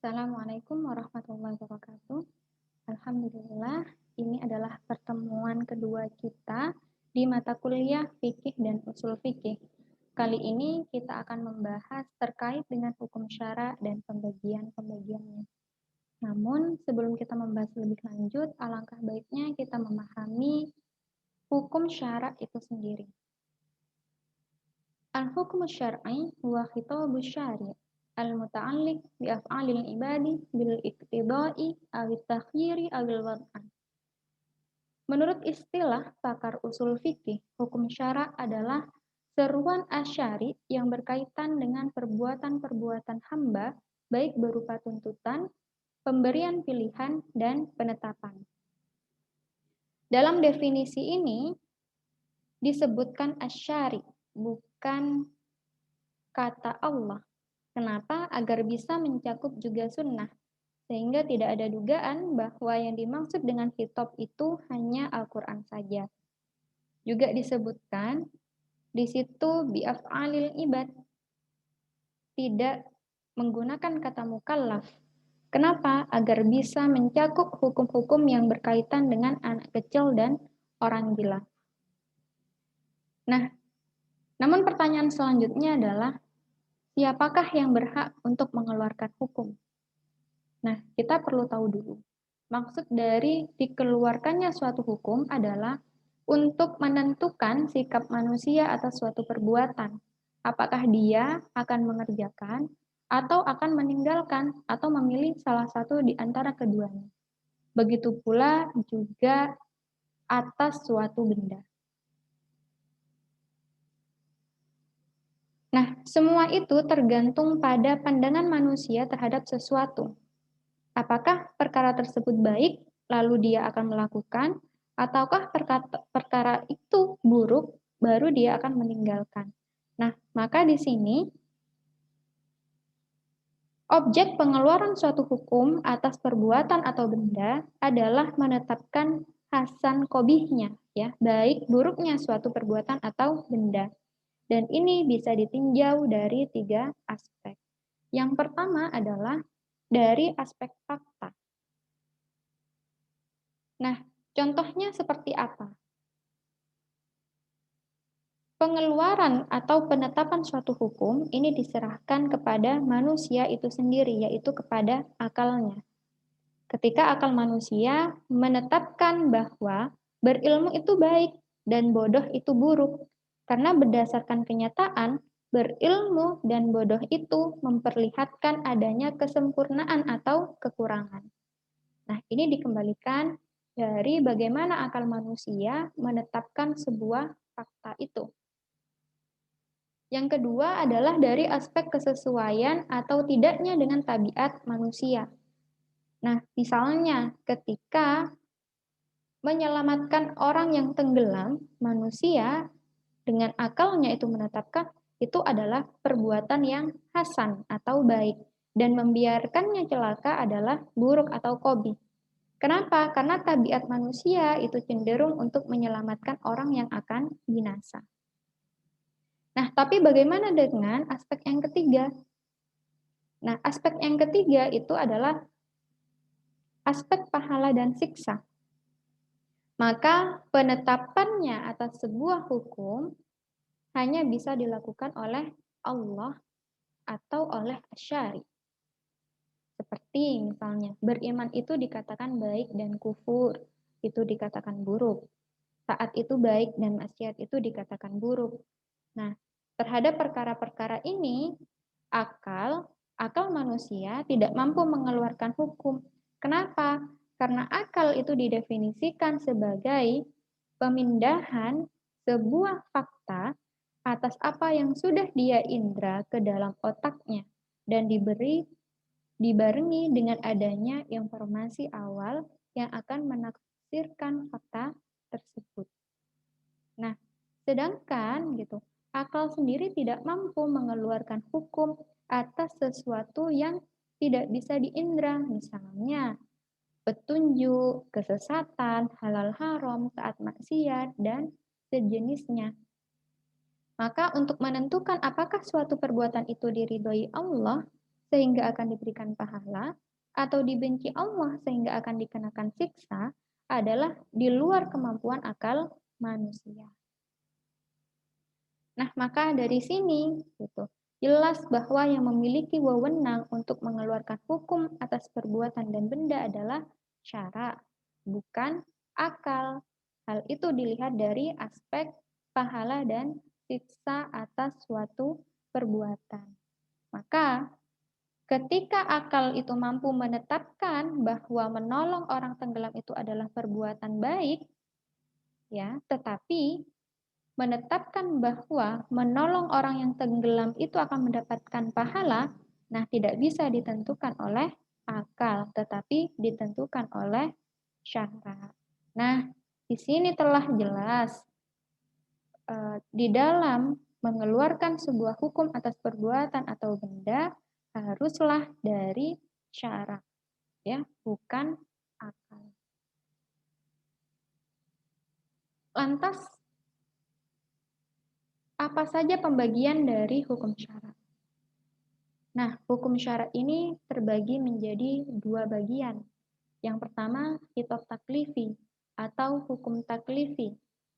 Assalamualaikum warahmatullahi wabarakatuh. Alhamdulillah, ini adalah pertemuan kedua kita di mata kuliah Fikih dan Usul Fikih. Kali ini kita akan membahas terkait dengan hukum syara dan pembagian-pembagiannya. Namun, sebelum kita membahas lebih lanjut, alangkah baiknya kita memahami hukum syara itu sendiri. Al-hukmu syar'i huwa khitabu syari' al-muta'alliq bi af'alil ibadi bil iqtida'i awit takhyiri awil wad'an. Menurut istilah pakar usul fikih, hukum syara' adalah seruan asyari yang berkaitan dengan perbuatan-perbuatan hamba, baik berupa tuntutan, pemberian pilihan, dan penetapan. Dalam definisi ini disebutkan asyari, bukan kata Allah. Kenapa? Agar bisa mencakup juga sunnah, sehingga tidak ada dugaan bahwa yang dimaksud dengan khitab itu hanya Al-Quran saja. Juga disebutkan di situ bi'af'alil ibad, tidak menggunakan kata mukallaf. Kenapa? Agar bisa mencakup hukum-hukum yang berkaitan dengan anak kecil dan orang gila. Nah, namun pertanyaan selanjutnya adalah, siapakah yang berhak untuk mengeluarkan hukum? Nah, kita perlu tahu dulu. Maksud dari dikeluarkannya suatu hukum adalah untuk menentukan sikap manusia atas suatu perbuatan. Apakah dia akan mengerjakan atau akan meninggalkan atau memilih salah satu di antara keduanya. Begitu pula juga atas suatu benda. Nah, semua itu tergantung pada pandangan manusia terhadap sesuatu. Apakah perkara tersebut baik, lalu dia akan melakukan, ataukah perkara itu buruk, baru dia akan meninggalkan. Nah, maka di sini objek pengeluaran suatu hukum atas perbuatan atau benda adalah menetapkan hasan qobihnya, ya, baik buruknya suatu perbuatan atau benda. Dan ini bisa ditinjau dari 3 aspek. Yang pertama adalah dari aspek fakta. Nah, contohnya seperti apa? Pengeluaran atau penetapan suatu hukum ini diserahkan kepada manusia itu sendiri, yaitu kepada akalnya. Ketika akal manusia menetapkan bahwa berilmu itu baik dan bodoh itu buruk, karena berdasarkan kenyataan, berilmu dan bodoh itu memperlihatkan adanya kesempurnaan atau kekurangan. Nah, ini dikembalikan dari bagaimana akal manusia menetapkan sebuah fakta itu. Yang kedua adalah dari aspek kesesuaian atau tidaknya dengan tabiat manusia. Nah, misalnya ketika menyelamatkan orang yang tenggelam, manusia dengan akalnya itu menetapkan itu adalah perbuatan yang hasan atau baik, dan membiarkannya celaka adalah buruk atau qabih. Kenapa? Karena tabiat manusia itu cenderung untuk menyelamatkan orang yang akan binasa. Nah, tapi bagaimana dengan aspek yang ketiga? Nah, aspek yang ketiga itu adalah aspek pahala dan siksa. Maka penetapannya atas sebuah hukum hanya bisa dilakukan oleh Allah atau oleh syari. Seperti misalnya, beriman itu dikatakan baik dan kufur itu dikatakan buruk. Taat itu baik dan maksiat itu dikatakan buruk. Nah, terhadap perkara-perkara ini, akal manusia tidak mampu mengeluarkan hukum. Kenapa? Karena akal itu didefinisikan sebagai pemindahan sebuah fakta atas apa yang sudah dia indra ke dalam otaknya dan dibarengi dengan adanya informasi awal yang akan menafsirkan fakta tersebut. Nah, sedangkan akal sendiri tidak mampu mengeluarkan hukum atas sesuatu yang tidak bisa diindra, misalnya petunjuk, kesesatan, halal haram, taat maksiat, dan sejenisnya. Maka untuk menentukan apakah suatu perbuatan itu diridhoi Allah, sehingga akan diberikan pahala, atau dibenci Allah sehingga akan dikenakan siksa, adalah di luar kemampuan akal manusia. Nah, maka dari sini gitu, jelas bahwa yang memiliki wewenang untuk mengeluarkan hukum atas perbuatan dan benda adalah syara, bukan akal. Hal itu dilihat dari aspek pahala dan siksa atas suatu perbuatan. Maka ketika akal itu mampu menetapkan bahwa menolong orang tenggelam itu adalah perbuatan baik, ya, tetapi menetapkan bahwa menolong orang yang tenggelam itu akan mendapatkan pahala, nah tidak bisa ditentukan oleh akal, tetapi ditentukan oleh syara. Nah, di sini telah jelas di dalam mengeluarkan sebuah hukum atas perbuatan atau benda haruslah dari syara, ya, bukan akal. Lantas apa saja pembagian dari hukum syara? Nah, hukum syara ini terbagi menjadi dua bagian. Yang pertama, kitab taklifi atau hukum taklifi.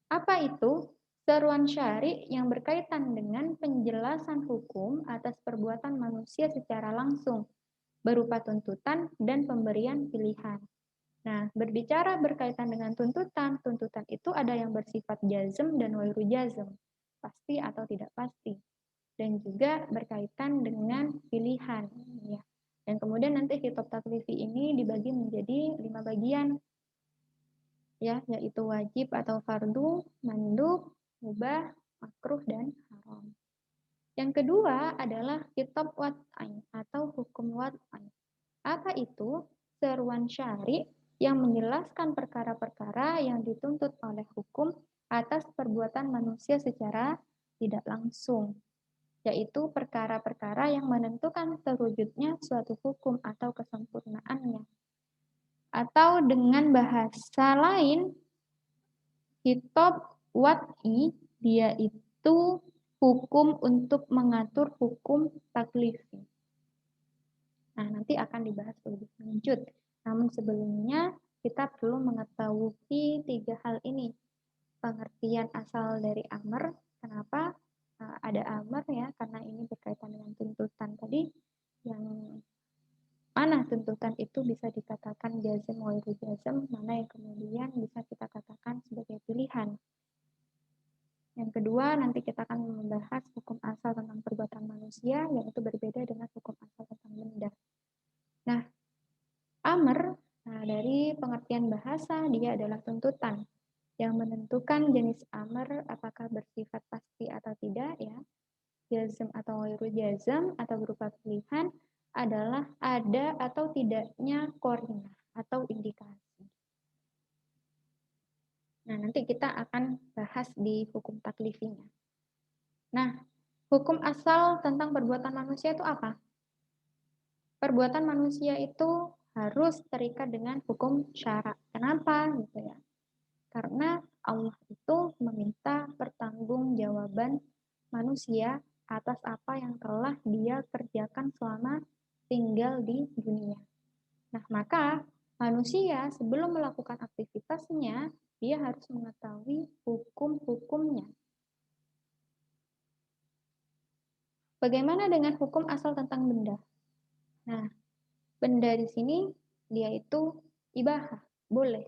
Apa itu? Seruan syari yang berkaitan dengan penjelasan hukum atas perbuatan manusia secara langsung, berupa tuntutan dan pemberian pilihan. Nah, berbicara berkaitan dengan tuntutan, tuntutan itu ada yang bersifat jazm dan wairu jazm, pasti atau tidak pasti, dan juga berkaitan dengan pilihan, ya. Dan kemudian nanti kitab taklifi ini dibagi menjadi 5 bagian, ya, yaitu wajib atau fardu, mandub, mubah, makruh, dan haram. Yang kedua adalah kitab wad'ain atau hukum wad'ain. Apa itu? Seruan syari yang menjelaskan perkara-perkara yang dituntut oleh hukum atas perbuatan manusia secara tidak langsung, yaitu perkara-perkara yang menentukan terwujudnya suatu hukum atau kesempurnaannya. Atau dengan bahasa lain, kitab wad'i dia itu hukum untuk mengatur hukum taklifi. Nah, nanti akan dibahas lebih lanjut. Namun sebelumnya kita perlu mengetahui 3 hal ini. Pengertian asal dari amr, kenapa ada amr, ya, karena ini berkaitan dengan tuntutan tadi, yang mana tuntutan itu bisa dikatakan jazm wairu jazm, mana yang kemudian bisa kita katakan sebagai pilihan. Yang kedua, nanti kita akan membahas hukum asal tentang perbuatan manusia, yang itu berbeda dengan hukum asal tentang benda. Nah, amr, dari pengertian bahasa, dia adalah tuntutan yang menentukan jenis amr apakah bersifat pasti atau tidak, ya. Jazm atau wairu jazm atau berupa pilihan adalah ada atau tidaknya qarinah atau indikasi. Nah, nanti kita akan bahas di hukum taklifinya. Nah, hukum asal tentang perbuatan manusia itu apa? Perbuatan manusia itu harus terikat dengan hukum syara. Kenapa? Gitu ya. Karena Allah itu meminta pertanggungjawaban manusia atas apa yang telah dia kerjakan selama tinggal di dunia. Nah, maka manusia sebelum melakukan aktivitasnya, dia harus mengetahui hukum-hukumnya. Bagaimana dengan hukum asal tentang benda? Nah, benda di sini dia itu ibahah, boleh,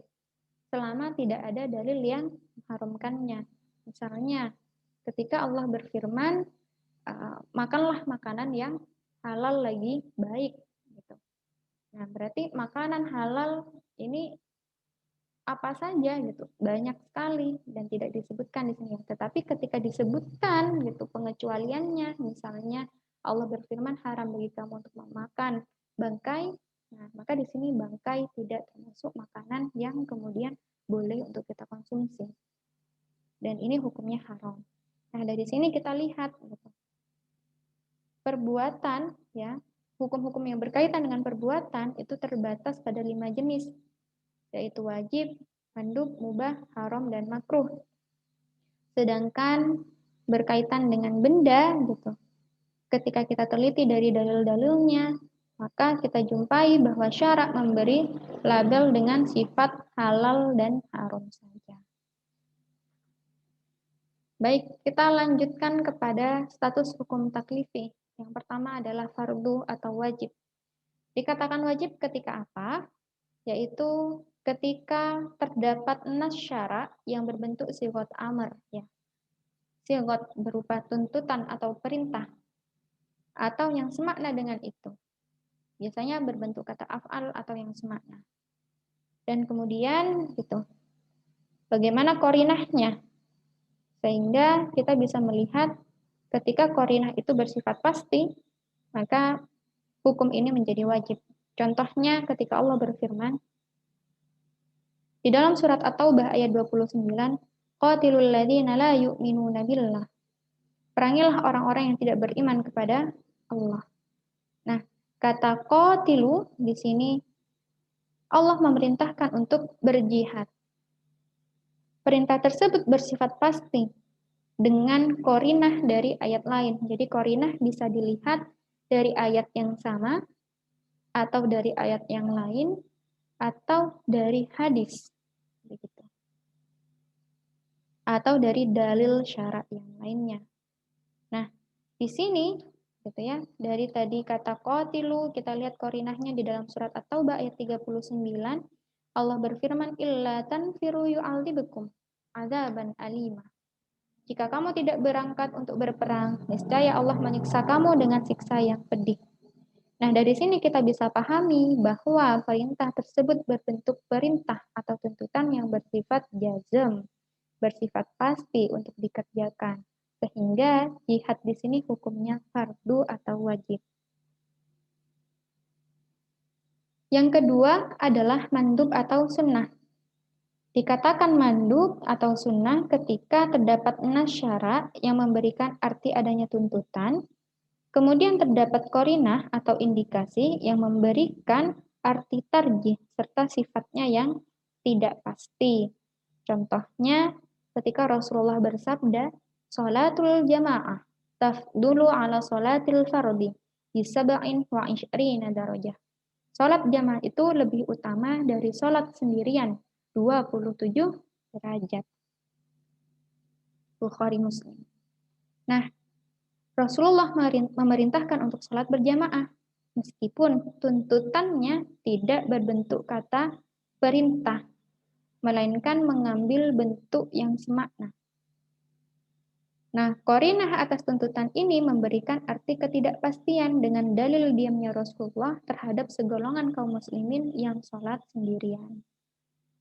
selama tidak ada dalil yang mengharamkannya. Misalnya, ketika Allah berfirman, makanlah makanan yang halal lagi baik, gitu. Nah, berarti makanan halal ini apa saja gitu, banyak sekali dan tidak disebutkan di sini. Tetapi ketika disebutkan gitu pengecualiannya, misalnya Allah berfirman haram bagi kamu untuk memakan bangkai, nah maka di sini bangkai tidak termasuk makanan yang kemudian boleh untuk kita konsumsi. Dan ini hukumnya haram. Nah, dari sini kita lihat gitu, perbuatan, ya, hukum-hukum yang berkaitan dengan perbuatan itu terbatas pada 5 jenis, yaitu wajib, mandub, mubah, haram, dan makruh. Sedangkan berkaitan dengan benda gitu, ketika kita teliti dari dalil-dalilnya, maka kita jumpai bahwa syarak memberi label dengan sifat halal dan haram saja. Baik, kita lanjutkan kepada status hukum taklifi. Yang pertama adalah fardu atau wajib. Dikatakan wajib ketika apa? Yaitu ketika terdapat nas syara yang berbentuk sigot amr, ya. Sigot berupa tuntutan atau perintah, atau yang semakna dengan itu. Biasanya berbentuk kata af'al atau yang semakna. Dan kemudian gitu, bagaimana korinahnya? Sehingga kita bisa melihat ketika korinah itu bersifat pasti, maka hukum ini menjadi wajib. Contohnya ketika Allah berfirman di dalam surat At-Taubah ayat 29, qatilul ladzina la yu'minuna billah. Perangilah orang-orang yang tidak beriman kepada Allah. Nah, kata qatilu di sini Allah memerintahkan untuk berjihad. Perintah tersebut bersifat pasti dengan korinah dari ayat lain. Jadi korinah bisa dilihat dari ayat yang sama, atau dari ayat yang lain, atau dari hadis. Begitu. Atau dari dalil syarat yang lainnya. Nah, di sini gitu ya, dari tadi kata qatilu, kita lihat korinahnya di dalam surat At-Taubah ayat 39, Allah berfirman, illa tanfiru yu'adzibukum adzaban alima. Jika kamu tidak berangkat untuk berperang, niscaya Allah menyiksa kamu dengan siksa yang pedih. Nah, dari sini kita bisa pahami bahwa perintah tersebut berbentuk perintah atau tuntutan yang bersifat jazm, bersifat pasti untuk dikerjakan. Sehingga jihad di sini hukumnya fardu atau wajib. Yang kedua adalah mandub atau sunnah. Dikatakan mandub atau sunnah ketika terdapat nas syara yang memberikan arti adanya tuntutan, kemudian terdapat korinah atau indikasi yang memberikan arti tarjih serta sifatnya yang tidak pasti. Contohnya ketika Rasulullah bersabda, "Sholatul jamaah tafdulu ala sholatil fardi bisab'in wa ishrina darajah." Sholat jamaah itu lebih utama dari sholat sendirian 27 derajat. Bukhari Muslim. Nah, Rasulullah memerintahkan untuk sholat berjamaah, meskipun tuntutannya tidak berbentuk kata perintah, melainkan mengambil bentuk yang semakna. Nah, korinah atas tuntutan ini memberikan arti ketidakpastian dengan dalil diamnya Rasulullah terhadap segolongan kaum muslimin yang sholat sendirian.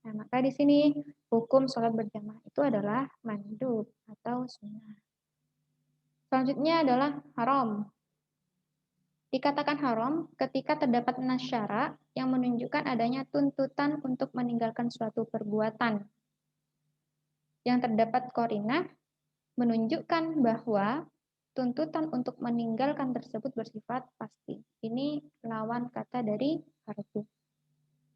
Nah, maka di sini hukum sholat berjamaah itu adalah mandub atau sunnah. Selanjutnya adalah haram. Dikatakan haram ketika terdapat nas syara yang menunjukkan adanya tuntutan untuk meninggalkan suatu perbuatan. Yang terdapat korinah menunjukkan bahwa tuntutan untuk meninggalkan tersebut bersifat pasti. Ini lawan kata dari fardu.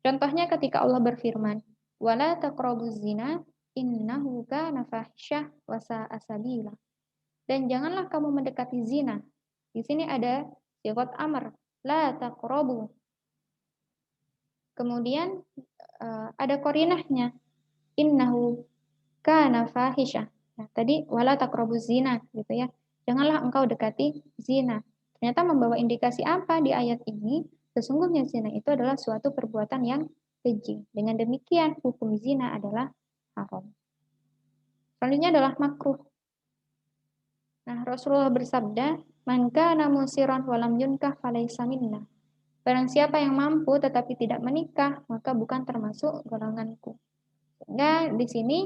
Contohnya ketika Allah berfirman, "Wala taqrabuz zina innahu kana fahisyah wa sa'a sabila." Dan janganlah kamu mendekati zina. Di sini ada sigat amr, la taqrabu. Kemudian ada korinahnya, innahu kana fahisyah. Nah, tadi wala taqrabuz zina gitu ya. Janganlah engkau dekati zina. Ternyata membawa indikasi apa di ayat ini? Sesungguhnya zina itu adalah suatu perbuatan yang keji. Dengan demikian hukum zina adalah haram. Selanjutnya adalah makruh. Nah, Rasulullah bersabda, "Man kana musiran walam yunkah falaisa minna." Barang siapa yang mampu tetapi tidak menikah, maka bukan termasuk golonganku. Sehingga di sini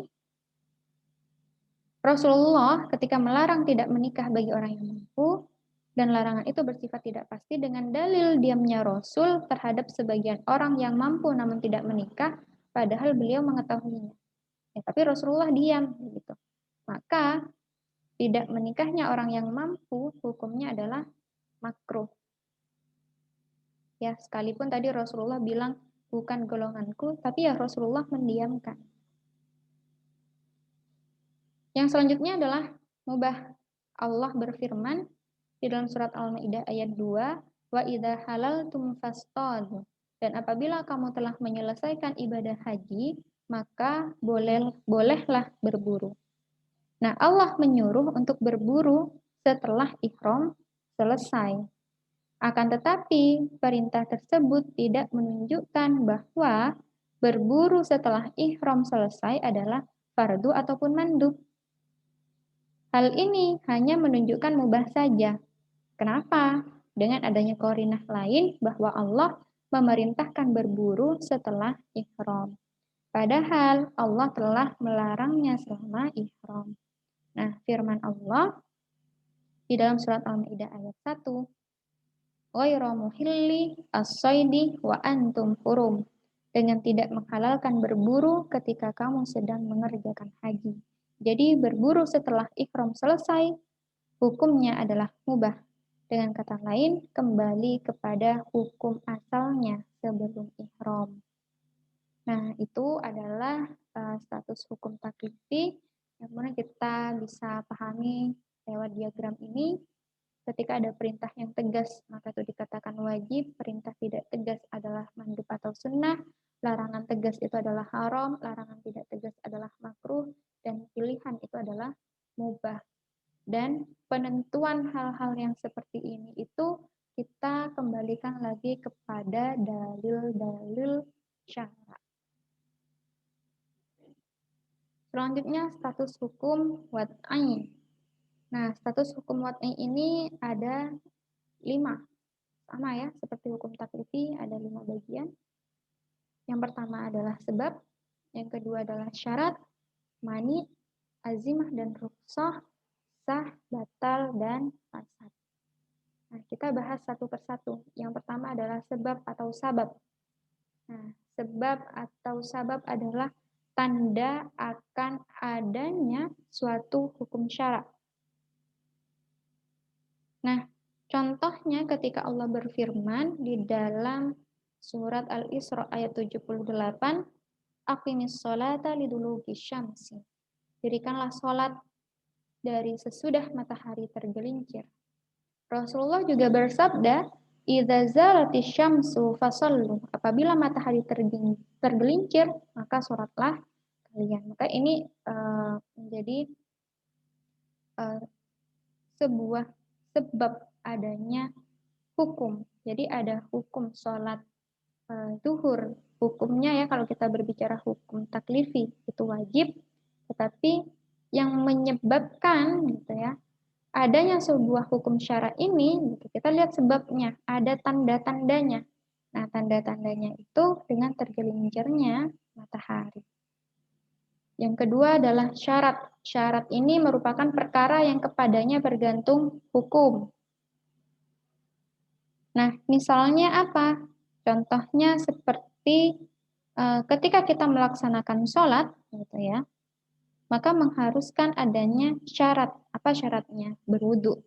Rasulullah ketika melarang tidak menikah bagi orang yang mampu, dan larangan itu bersifat tidak pasti dengan dalil diamnya Rasul terhadap sebagian orang yang mampu namun tidak menikah, padahal beliau mengetahuinya. Ya, tapi Rasulullah diam gitu. Maka tidak menikahnya orang yang mampu hukumnya adalah makruh. Ya, sekalipun tadi Rasulullah bilang bukan golonganku, tapi ya Rasulullah mendiamkan. Yang selanjutnya adalah mubah. Allah berfirman, di dalam surat Al-Maidah ayat 2, wa idza halaltum fastadu. Dan apabila kamu telah menyelesaikan ibadah haji, maka bolehlah berburu. Nah, Allah menyuruh untuk berburu setelah ihram selesai. Akan tetapi, perintah tersebut tidak menunjukkan bahwa berburu setelah ihram selesai adalah fardu ataupun mandub. Hal ini hanya menunjukkan mubah saja. Kenapa? Dengan adanya qarinah lain bahwa Allah memerintahkan berburu setelah ihram. Padahal Allah telah melarangnya selama ihram. Nah, firman Allah di dalam surat Al-Maidah ayat 1, ghairu muhilli as-saidi wa antum hurum, dengan tidak menghalalkan berburu ketika kamu sedang mengerjakan haji. Jadi berburu setelah ihram selesai, hukumnya adalah mubah. Dengan kata lain, kembali kepada hukum asalnya sebelum ihram. Nah, itu adalah status hukum taklifi yang mana kita bisa pahami lewat diagram ini. Ketika ada perintah yang tegas, maka itu dikatakan wajib. Perintah tidak tegas adalah mandub atau sunnah. Larangan tegas itu adalah haram. Larangan tidak tegas adalah makruh. Dan pilihan itu adalah mubah. Dan penentuan hal-hal yang seperti ini itu kita kembalikan lagi kepada dalil-dalil syara. Selanjutnya status hukum wad'i. Nah, status hukum wad'i ini ada 5. Sama ya, seperti hukum taklifi ada 5 bagian. Yang pertama adalah sebab, yang kedua adalah syarat, mani, azimah dan rukhsah, sah, batal, dan fasad. Nah, kita bahas satu persatu. Yang pertama adalah sebab atau sabab. Nah, sebab atau sabab adalah tanda akan adanya suatu hukum syara. Nah, contohnya ketika Allah berfirman di dalam surat Al-Isra ayat 78, aqimis sholata liduluki syamsi. Dirikanlah sholat dari sesudah matahari tergelincir. Rasulullah juga bersabda, idza zalatis syamsu fasallu. Apabila matahari tergelincir, maka sholatlah kalian. Maka ini menjadi sebuah sebab adanya hukum. Jadi ada hukum sholat zuhur. Hukumnya ya kalau kita berbicara hukum taklifi itu wajib, tetapi yang menyebabkan gitu ya adanya sebuah hukum syara ini, gitu, kita lihat sebabnya, ada tanda-tandanya. Nah, tanda-tandanya itu dengan tergelincirnya matahari. Yang kedua adalah syarat. Syarat ini merupakan perkara yang kepadanya bergantung hukum. Nah, misalnya apa? Contohnya seperti ketika kita melaksanakan sholat, gitu ya, maka mengharuskan adanya syarat. Apa syaratnya? Berwudu.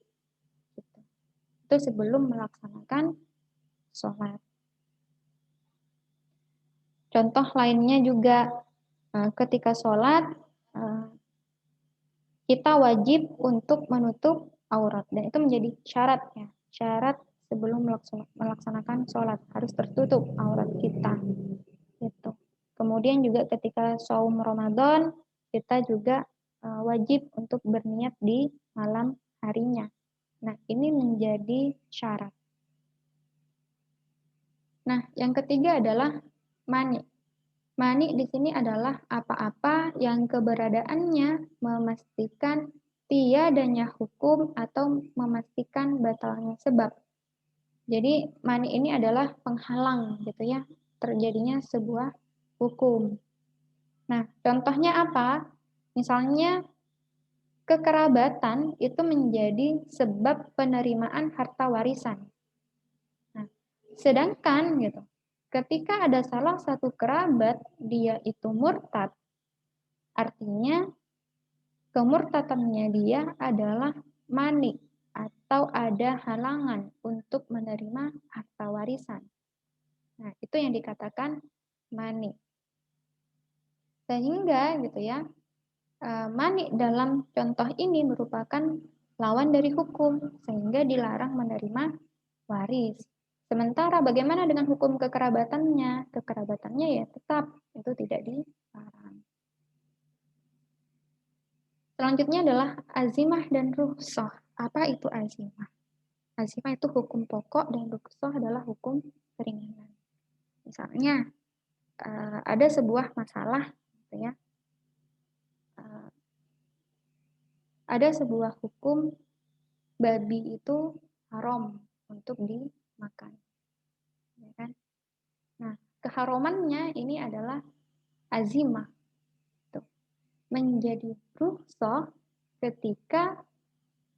Itu sebelum melaksanakan sholat. Contoh lainnya juga ketika sholat kita wajib untuk menutup aurat dan itu menjadi syarat ya, syarat sebelum melaksanakan sholat harus tertutup aurat kita. Gitu. Kemudian juga ketika saum Ramadan kita juga wajib untuk berniat di malam harinya. Nah, ini menjadi syarat. Nah, yang ketiga adalah mani. Mani di sini adalah apa-apa yang keberadaannya memastikan tiadanya hukum atau memastikan batalnya sebab. Jadi mani ini adalah penghalang gitu ya, terjadinya sebuah hukum. Nah, contohnya apa? Misalnya kekerabatan itu menjadi sebab penerimaan harta warisan. Nah, sedangkan gitu, ketika ada salah satu kerabat dia itu murtad, artinya kemurtadannya dia adalah mani atau ada halangan untuk menerima harta warisan. Nah, itu yang dikatakan mani. Sehingga gitu ya, mani dalam contoh ini merupakan lawan dari hukum, sehingga dilarang menerima waris. Sementara bagaimana dengan hukum kekerabatannya? Kekerabatannya ya tetap itu tidak dilarang. Selanjutnya adalah azimah dan rukhsah. Apa itu azimah? Azimah itu hukum pokok dan rukhsah adalah hukum keringanan. Misalnya ada sebuah masalah, gitu ya. Ada sebuah hukum babi itu haram untuk dimakan, ya kan? Nah, keharumannya ini adalah azimah, tuh. Menjadi rukhsah ketika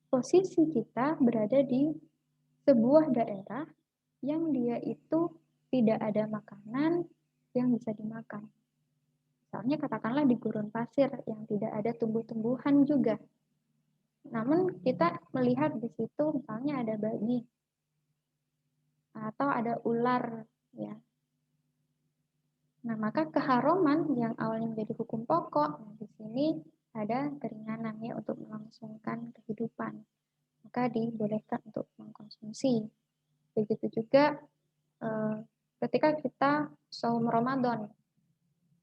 posisi kita berada di sebuah daerah yang dia itu tidak ada makanan yang bisa dimakan. Misalnya katakanlah di gurun pasir yang tidak ada tumbuh-tumbuhan juga. Namun kita melihat di situ misalnya ada babi atau ada ular, ya. Nah, maka keharuman yang awalnya menjadi hukum pokok, nah di sini ada keringanan ya untuk melangsungkan kehidupan. Maka dibolehkan untuk mengkonsumsi. Begitu juga ketika kita saum Ramadan,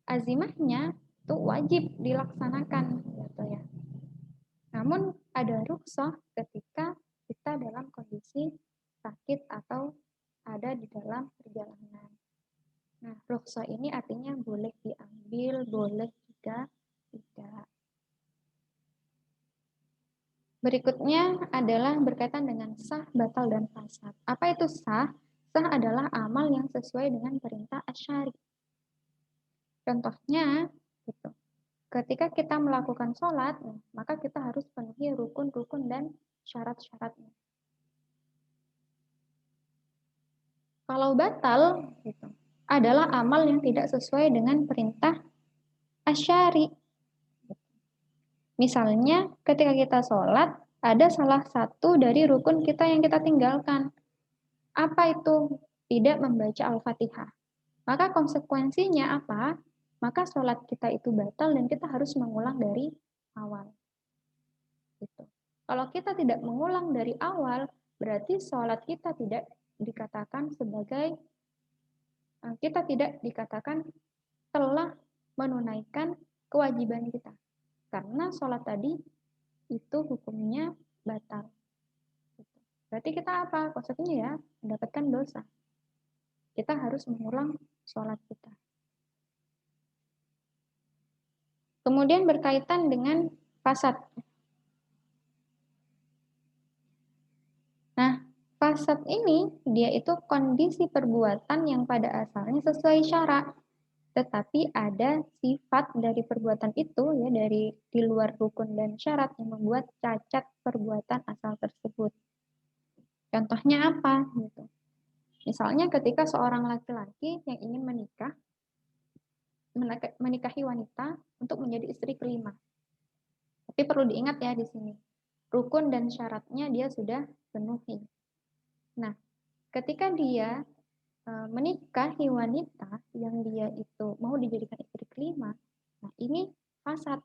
azimahnya itu wajib dilaksanakan, gitu ya. Namun ada rukhsah ketika kita dalam kondisi sakit atau ada di dalam perjalanan. Nah, rukhsah ini artinya boleh diambil, boleh juga tidak. Berikutnya adalah berkaitan dengan sah, batal, dan fasad. Apa itu sah? Sah adalah amal yang sesuai dengan perintah asyari. Contohnya, gitu. Ketika kita melakukan sholat, maka kita harus penuhi rukun-rukun dan syarat-syaratnya. Kalau batal, gitu, adalah amal yang tidak sesuai dengan perintah asyari. Misalnya, ketika kita sholat, ada salah satu dari rukun kita yang kita tinggalkan. Apa itu? Tidak membaca Al-Fatihah. Maka konsekuensinya apa? Maka sholat kita itu batal dan kita harus mengulang dari awal. Gitu. Kalau kita tidak mengulang dari awal, berarti sholat kita tidak dikatakan sebagai, kita tidak dikatakan telah menunaikan kewajiban kita. Karena sholat tadi itu hukumnya batal. Berarti kita apa? Konsepnya ya, mendapatkan dosa. Kita harus mengulang sholat kita. Kemudian berkaitan dengan fasad. Nah, fasad ini dia itu kondisi perbuatan yang pada asalnya sesuai syarak, tetapi ada sifat dari perbuatan itu ya dari di luar rukun dan syarat yang membuat cacat perbuatan asal tersebut. Contohnya apa? Gitu. Misalnya ketika seorang laki-laki yang ingin menikahi wanita untuk menjadi istri kelima. Tapi perlu diingat ya di sini, rukun dan syaratnya dia sudah penuhi. Nah, ketika dia menikahi wanita yang dia itu mau dijadikan istri kelima, nah ini fasad.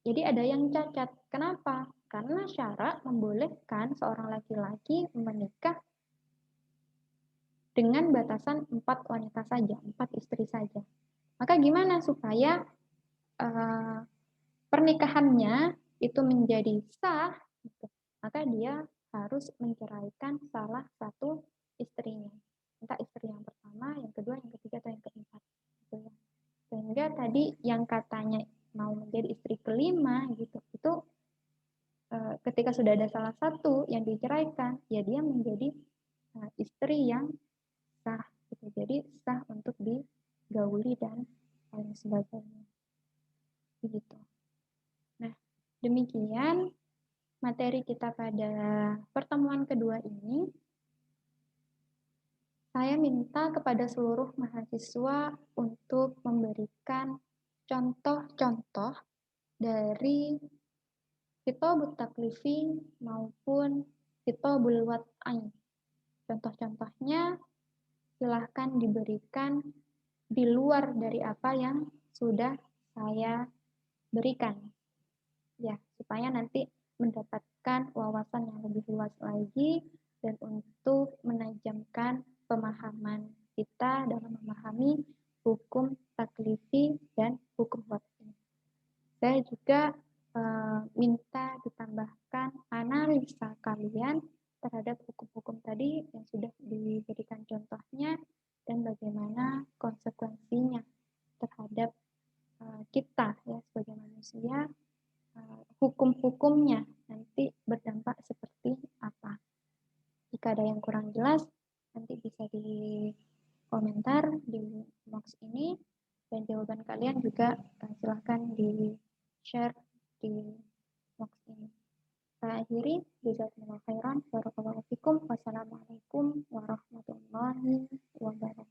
Jadi ada yang cacat. Kenapa? Karena syarak membolehkan seorang laki-laki menikah dengan batasan 4 wanita saja, 4 istri saja. Maka gimana supaya pernikahannya itu menjadi sah, gitu. Maka dia harus menceraikan salah satu istrinya. Entah istri yang pertama, yang kedua, yang ketiga, atau yang keempat. Gitu ya. Sehingga tadi yang katanya mau menjadi istri kelima, gitu, itu ketika sudah ada salah satu yang diceraikan, ya dia menjadi istri yang sah. Gitu. Jadi sah untuk digauli dan lain sebagainya. Begitu. Nah, demikian materi kita pada pertemuan kedua ini. Saya minta kepada seluruh mahasiswa untuk memberikan contoh-contoh dari Kitabut Taklifi maupun Kitabul Wad'ain. Contoh-contohnya silahkan diberikan di luar dari apa yang sudah saya berikan. Ya, supaya nanti mendapatkan wawasan yang lebih luas lagi dan untuk menajamkan pemahaman kita dalam memahami hukum taklifi dan hukum waqti. Saya juga minta ditambahkan analisa kalian terhadap hukum-hukum tadi yang sudah diberikan contohnya dan bagaimana konsekuensinya terhadap kita ya sebagai manusia, hukum-hukumnya nanti berdampak seperti apa. Jika ada yang kurang jelas, nanti bisa di komentar di box ini, dan jawaban kalian juga silahkan di share di box ini. Saya akhiri, jazakumullah khairan, barakallahu fikum, wassalamualaikum warahmatullahi wabarakatuh.